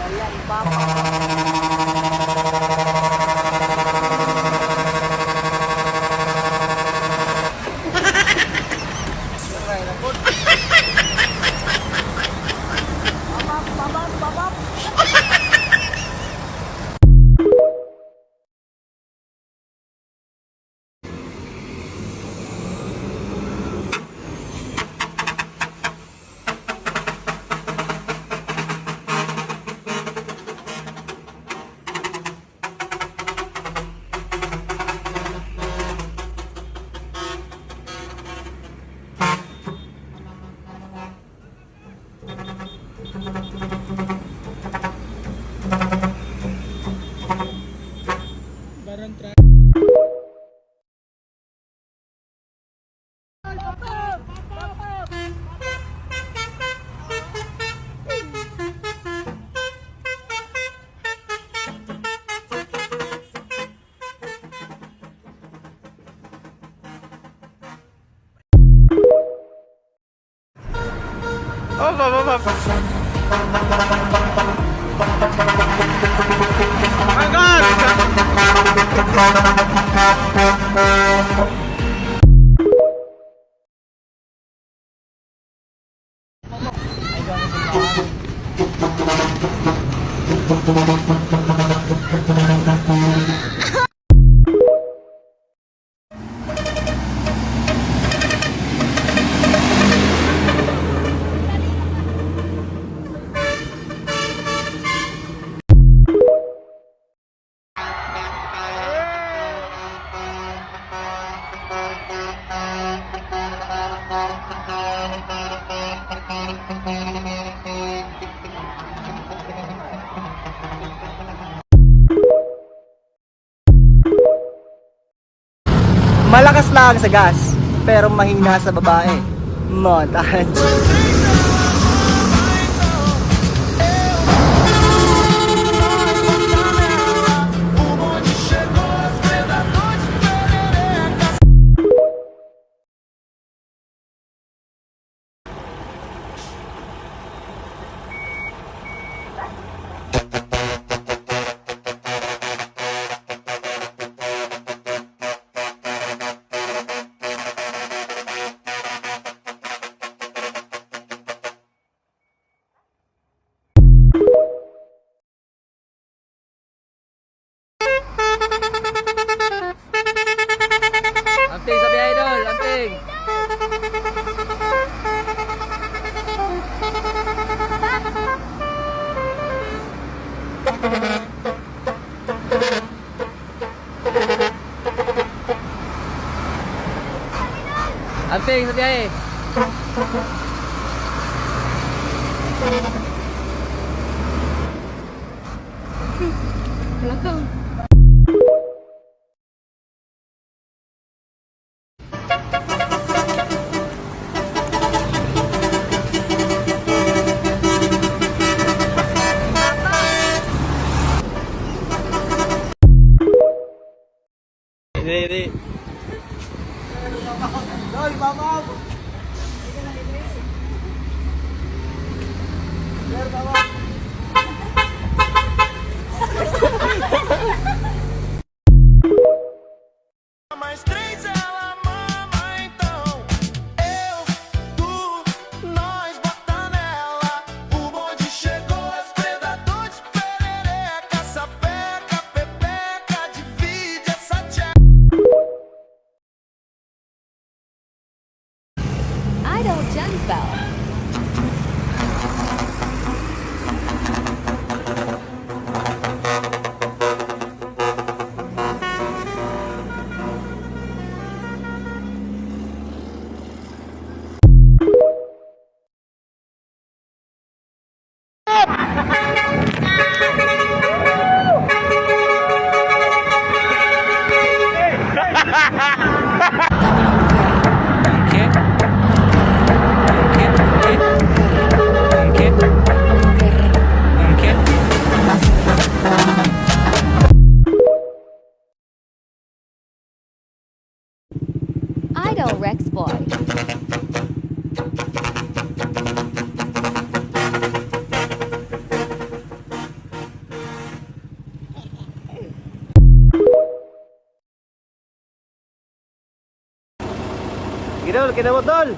Ayan, baba. Babab, babab, babab. Oh, my God! Malakas lang sa gas, pero mahina sa babae. Montage. Anting, sabi idol, anting. Anting, sabi ay. Hindi. Dol, babab. Dol, babab. Mais três ela mama, então eu, tu, nós bota nela. O bonde chegou, os predadores perereca, sapeca, pepeca, divide essa tcheca. Idol Jensbell. Idol Rex Boy. Idol, kinabot tol.